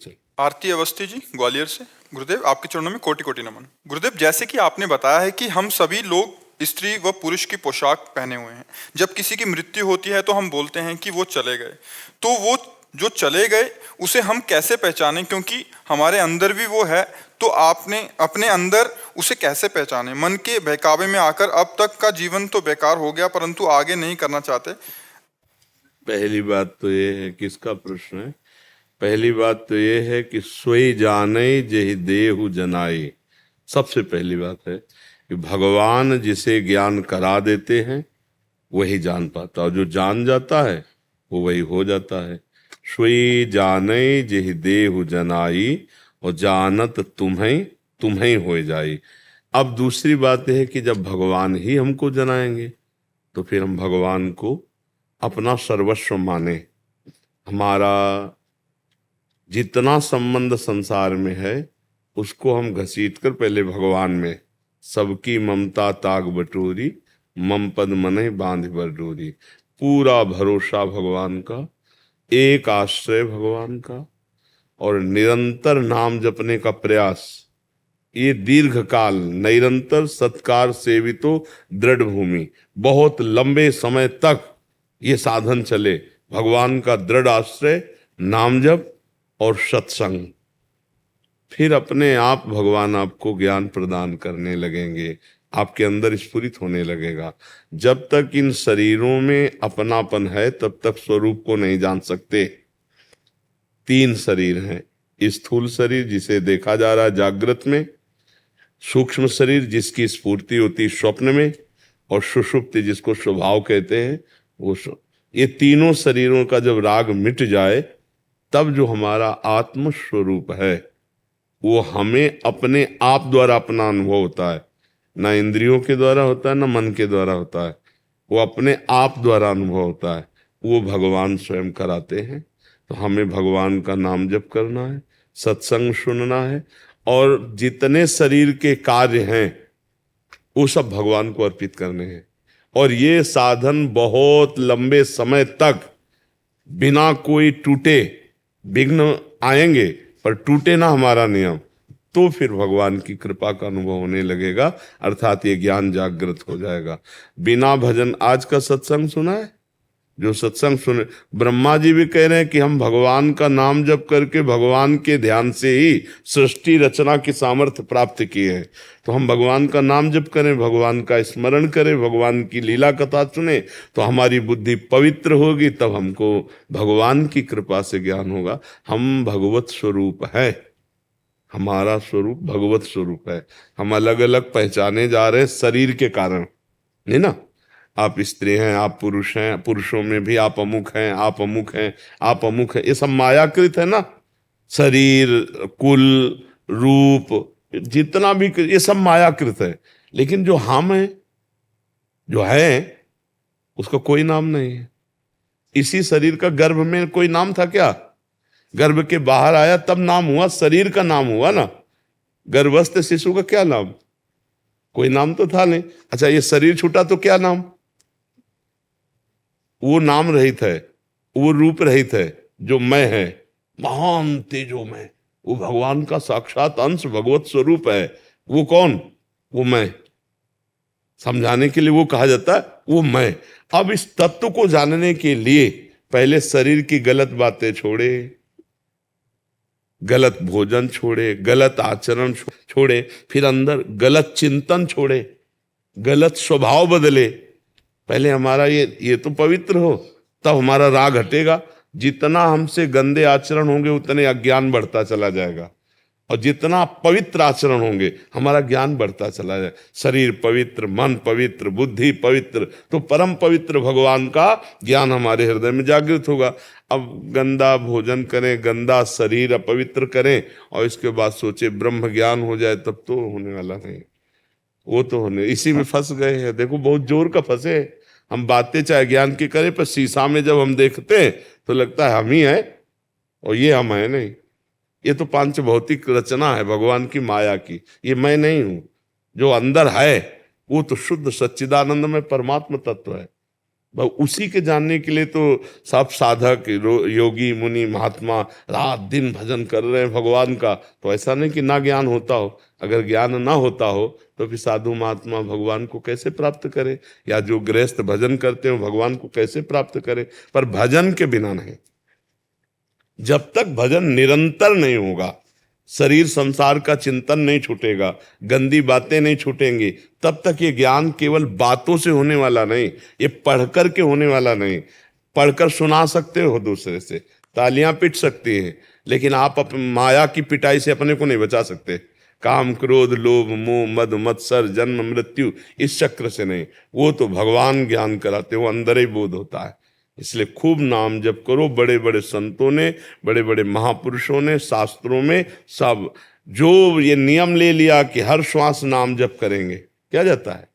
चल। आरती अवस्थी जी, ग्वालियर से। गुरुदेव, आपके चरणों में कोटि कोटि नमन। गुरुदेव, जैसे कि आपने बताया है कि हम सभी लोग स्त्री व पुरुष की पोशाक पहने हुए हैं। जब किसी की मृत्यु होती है तो हम बोलते हैं कि वो चले गए। तो वो जो चले गए उसे हम कैसे पहचानें, क्योंकि हमारे अंदर भी वो है। तो आपने अपने अंदर उसे कैसे पहचाने? मन के बहकावे में आकर अब तक का जीवन तो बेकार हो गया, परंतु आगे नहीं करना चाहते। पहली बात तो ये है, किसका प्रश्न है? पहली बात तो ये है कि सोई जाने जेहि देहु जनाए। सबसे पहली बात है कि भगवान जिसे ज्ञान करा देते हैं वही जान पाता, और जो जान जाता है वो वही हो जाता है। सोई जाने जेहि देहु जनाई, और जानत तुम्हें तुम्हें हो जाई। अब दूसरी बात यह है कि जब भगवान ही हमको जनाएंगे तो फिर हम भगवान को अपना सर्वस्व माने। हमारा जितना संबंध संसार में है उसको हम घसीट कर पहले भगवान में, सबकी ममता ताग बटोरी, मम पद मने बांध बर डोरी। पूरा भरोसा भगवान का, एक आश्रय भगवान का, और निरंतर नाम जपने का प्रयास। ये दीर्घ काल निरंतर सत्कार सेवितो दृढ़ भूमि, बहुत लंबे समय तक ये साधन चले। भगवान का दृढ़ आश्रय, नाम जप और सत्संग, फिर अपने आप भगवान आपको ज्ञान प्रदान करने लगेंगे, आपके अंदर स्फुरित होने लगेगा। जब तक इन शरीरों में अपनापन है तब तक स्वरूप को नहीं जान सकते। तीन शरीर हैं, स्थूल शरीर जिसे देखा जा रहा है जागृत में, सूक्ष्म शरीर जिसकी स्फूर्ति होती स्वप्न में, और सुषुप्ति जिसको स्वभाव कहते हैं वो ये तीनों शरीरों का जब राग मिट जाए तब जो हमारा आत्म स्वरूप है वो हमें अपने आप द्वारा अपना अनुभव होता है। ना इंद्रियों के द्वारा होता है, ना मन के द्वारा होता है, वो अपने आप द्वारा अनुभव होता है। वो भगवान स्वयं कराते हैं। तो हमें भगवान का नाम जप करना है, सत्संग सुनना है, और जितने शरीर के कार्य हैं वो सब भगवान को अर्पित करने हैं। और ये साधन बहुत लंबे समय तक बिना कोई टूटे, विघ्न आएंगे पर टूटे ना हमारा नियम, तो फिर भगवान की कृपा का अनुभव होने लगेगा, अर्थात ये ज्ञान जागृत हो जाएगा। बिना भजन, आज का सत्संग सुना है? जो सत्संग सुने, ब्रह्मा जी भी कह रहे हैं कि हम भगवान का नाम जप करके भगवान के ध्यान से ही सृष्टि रचना की सामर्थ्य प्राप्त किए हैं। तो हम भगवान का नाम जप करें, भगवान का स्मरण करें, भगवान की लीला कथा सुने, तो हमारी बुद्धि पवित्र होगी, तब हमको भगवान की कृपा से ज्ञान होगा। हम भगवत स्वरूप है, हमारा स्वरूप भगवत स्वरूप है। हम अलग अलग पहचाने जा रहे हैं शरीर के कारण, नहीं ना। आप स्त्री हैं, आप पुरुष हैं, पुरुषों में भी आप अमुक हैं, आप अमुक हैं, आप अमुक हैं, ये सब मायाकृत है ना। शरीर, कुल, रूप, जितना भी ये सब मायाकृत है। लेकिन जो हम है, जो है, उसका कोई नाम नहीं है। इसी शरीर का गर्भ में कोई नाम था क्या? गर्भ के बाहर आया तब नाम हुआ, शरीर का नाम हुआ ना। गर्भस्थ शिशु का क्या नाम? कोई नाम तो था नहीं। अच्छा, ये शरीर छूटा तो क्या नाम? वो नाम रहित है, वो रूप रहित है। जो मैं है, महान तेजो में, वो भगवान का साक्षात अंश, भगवत स्वरूप है। वो कौन? वो मैं। समझाने के लिए वो कहा जाता है वो मैं। अब इस तत्व को जानने के लिए पहले शरीर की गलत बातें छोड़े, गलत भोजन छोड़े, गलत आचरण छोड़े, फिर अंदर गलत चिंतन छोड़े, गलत स्वभाव बदले। पहले हमारा ये तो पवित्र हो, तब हमारा राग हटेगा। जितना हमसे गंदे आचरण होंगे उतने अज्ञान बढ़ता चला जाएगा, और जितना पवित्र आचरण होंगे हमारा ज्ञान बढ़ता चला जाएगा। शरीर पवित्र, मन पवित्र, बुद्धि पवित्र, तो परम पवित्र भगवान का ज्ञान हमारे हृदय में जागृत होगा। अब गंदा भोजन करें, गंदा शरीर अपवित्र करें, और इसके बाद सोचे ब्रह्म ज्ञान हो जाए, तब तो होने वाला नहीं। वो तो होने, इसी में फंस गए हैं। देखो, बहुत जोर का फंसे। हम बातें चाहे ज्ञान की करें, पर शीशा में जब हम देखते हैं तो लगता है हम ही है, और ये हम है नहीं। ये तो पांच भौतिक रचना है भगवान की माया की, ये मैं नहीं हूं। जो अंदर है वो तो शुद्ध सच्चिदानंद में परमात्मा तत्व है। उसी के जानने के लिए तो सब साधक योगी मुनि महात्मा रात दिन भजन कर रहे हैं भगवान का। तो ऐसा नहीं कि ना ज्ञान होता हो, अगर ज्ञान ना होता हो तो फिर साधु महात्मा भगवान को कैसे प्राप्त करे, या जो गृहस्थ भजन करते हो भगवान को कैसे प्राप्त करे। पर भजन के बिना नहीं, जब तक भजन निरंतर नहीं होगा, शरीर संसार का चिंतन नहीं छूटेगा, गंदी बातें नहीं छूटेंगी, तब तक ये ज्ञान केवल बातों से होने वाला नहीं, ये पढ़कर के होने वाला नहीं। पढ़कर सुना सकते हो दूसरे से, तालियां पिट सकती हैं, लेकिन आप माया की पिटाई से अपने को नहीं बचा सकते। काम क्रोध लोभ मोह मद मत्सर जन्म मृत्यु इस चक्र से नहीं, वो तो भगवान ज्ञान कराते, वो अंदर ही बोध होता है। इसलिए खूब नाम जप करो। बड़े बड़े संतों ने, बड़े बड़े महापुरुषों ने शास्त्रों में सब जो ये नियम ले लिया कि हर श्वास नाम जप करेंगे, क्या जाता है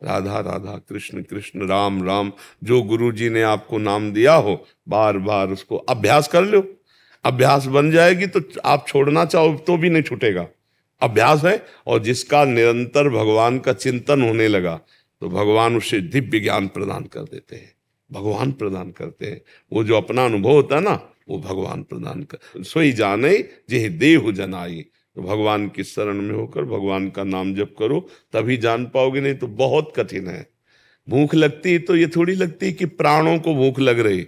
राधा राधा कृष्ण कृष्ण राम राम। जो गुरु जी ने आपको नाम दिया हो बार बार उसको अभ्यास कर लो, अभ्यास बन जाएगी तो आप छोड़ना चाहो तो भी नहीं छूटेगा। अभ्यास है, और जिसका निरंतर भगवान का चिंतन होने लगा तो भगवान उसे दिव्य ज्ञान प्रदान कर देते हैं, भगवान प्रदान करते हैं। वो जो अपना अनुभव होता है ना, वो भगवान प्रदान कर। सोई जाने जे देहु जनाई। तो भगवान की शरण में होकर भगवान का नाम जप करो, तभी जान पाओगे, नहीं तो बहुत कठिन है। भूख लगती तो ये थोड़ी लगती कि प्राणों को भूख लग रही,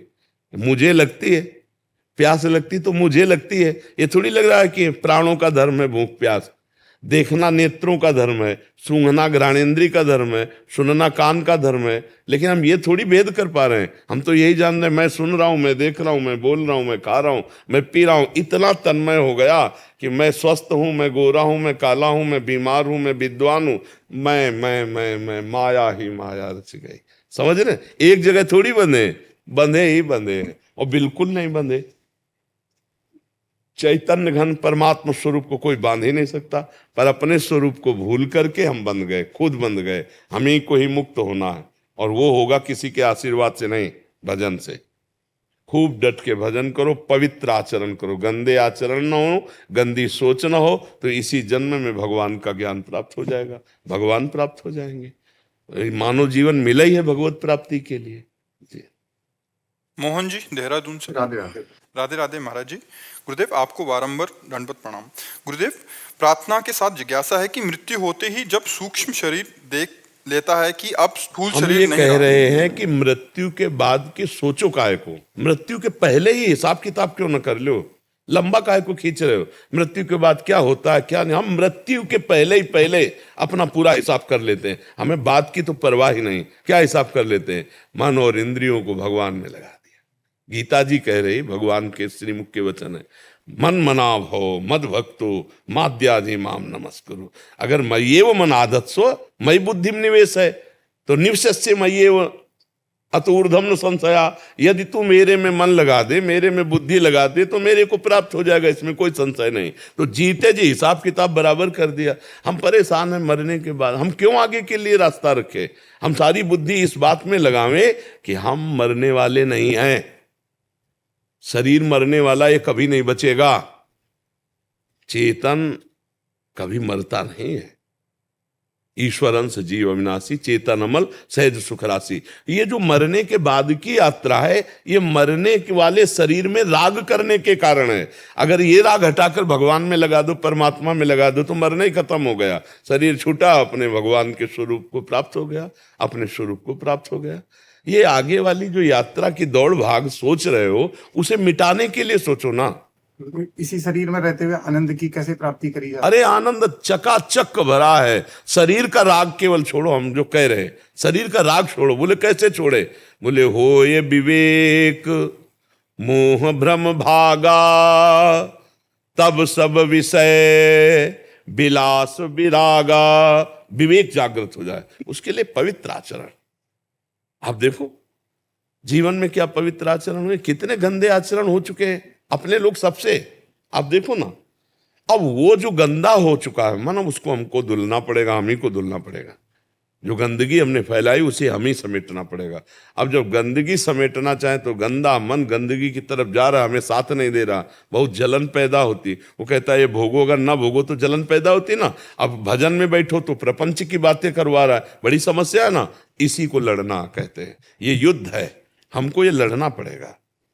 मुझे लगती है। प्यास लगती तो मुझे लगती है, ये थोड़ी लग रहा है कि प्राणों का धर्म है भूख प्यास। देखना नेत्रों का धर्म है, सूंघना घ्राणेंद्रिय का धर्म है, सुनना कान का धर्म है। लेकिन हम ये थोड़ी भेद कर पा रहे हैं। हम तो यही जान रहे हैं, मैं सुन रहा हूं, मैं देख रहा हूं, मैं बोल रहा हूं, मैं खा रहा हूं, मैं पी रहा हूं। इतना तन्मय हो गया कि मैं स्वस्थ हूं, मैं गोरा हूं, मैं काला हूं, मैं बीमार हूं, मैं विद्वान हूं, मैं माया ही माया रच गई। समझ रहे? एक जगह थोड़ी बंधे, बंधे ही बंधे हैं, और बिल्कुल नहीं बंधे। चैतन्य घन परमात्मा स्वरूप को कोई बांध ही नहीं सकता, पर अपने स्वरूप को भूल करके हम बंध गए, खुद बंध गए। हम ही को ही मुक्त होना है, और वो होगा किसी के आशीर्वाद से नहीं, भजन से। खूब डट के भजन करो, पवित्र आचरण करो, गंदे आचरण न हो, गंदी सोच न हो, तो इसी जन्म में भगवान का ज्ञान प्राप्त हो जाएगा, भगवान प्राप्त हो जाएंगे। मानव जीवन मिला ही है भगवत प्राप्ति के लिए। जी मोहन जी देहरादून से। राधे राधे। राधे राधे महाराज जी। गुरुदेव आपको बारंबार दंडवत प्रणाम। गुरुदेव, प्रार्थना के साथ जिज्ञासा है कि मृत्यु होते ही जब सूक्ष्म शरीर देख लेता है कि अब स्थूल हम शरीर ये नहीं कह रहा। रहे हैं कि मृत्यु के बाद के सोचो काहे को, मृत्यु के पहले ही हिसाब किताब क्यों न कर लो, लंबा काहे को खींच रहे हो। मृत्यु के बाद क्या होता है क्या नहीं, हम मृत्यु के पहले ही पहले अपना पूरा हिसाब कर लेते हैं। हमें बात की तो परवाह ही नहीं, क्या हिसाब कर लेते हैं, मन और इंद्रियों को भगवान में लगा दिया। गीता जी कह रही, भगवान के श्रीमुख के वचन है, मन मना भव मद भक्तो माद्याधि माम नमस्कुरु। अगर मय्येव मन आदत्सो मयि बुद्धिम निवेश है, तो निवशस्य मय्येव अत ऊर्ध्वम न संशया। यदि तू मेरे में मन लगा दे, मेरे में बुद्धि लगा दे, तो मेरे को प्राप्त हो जाएगा, इसमें कोई संशय नहीं। तो जीते जी हिसाब किताब बराबर कर दिया। हम परेशान हैं मरने के बाद, हम क्यों आगे के लिए रास्ता रखे। हम सारी बुद्धि इस बात में लगावें कि हम मरने वाले नहीं हैं। शरीर मरने वाला, ये कभी नहीं बचेगा। चेतन कभी मरता नहीं है। ईश्वर अंश जीव अविनाशी, चेतन अमल सहज सुख राशि। ये जो मरने के बाद की यात्रा है, ये मरने के वाले शरीर में राग करने के कारण है। अगर ये राग हटाकर भगवान में लगा दो, परमात्मा में लगा दो, तो मरना ही खत्म हो गया। शरीर छूटा, अपने भगवान के स्वरूप को प्राप्त हो गया, अपने स्वरूप को प्राप्त हो गया। ये आगे वाली जो यात्रा की दौड़ भाग सोच रहे हो, उसे मिटाने के लिए सोचो ना। इसी शरीर में रहते हुए आनंद की कैसे प्राप्ति करी जाए। अरे आनंद चकाचक भरा है। शरीर का राग केवल छोड़ो, हम जो कह रहे हैं शरीर का राग छोड़ो। बोले कैसे छोड़े, बोले हो ये विवेक मोह भ्रम भागा, तब सब विषय विलास विरागा। विवेक जागृत हो जाए, उसके लिए पवित्र आचरण। आप देखो जीवन में क्या पवित्र आचरण हुए, कितने गंदे आचरण हो चुके हैं अपने लोग सबसे। आप देखो ना, अब वो जो गंदा हो चुका है, मानो उसको हमको धुलना पड़ेगा, हम ही को धुलना पड़ेगा। जो गंदगी हमने फैलाई उसे हम ही समेटना पड़ेगा। अब जब गंदगी समेटना चाहे तो गंदा मन गंदगी की तरफ जा रहा, हमें साथ नहीं दे रहा, बहुत जलन पैदा होती। वो कहता है ये भोगो, अगर ना भोगो तो जलन पैदा होती ना। अब भजन में बैठो तो प्रपंच की बातें करवा रहा है, बड़ी समस्या है ना। इसी को लड़ना कहते हैं, ये युद्ध है, हमको ये लड़ना पड़ेगा।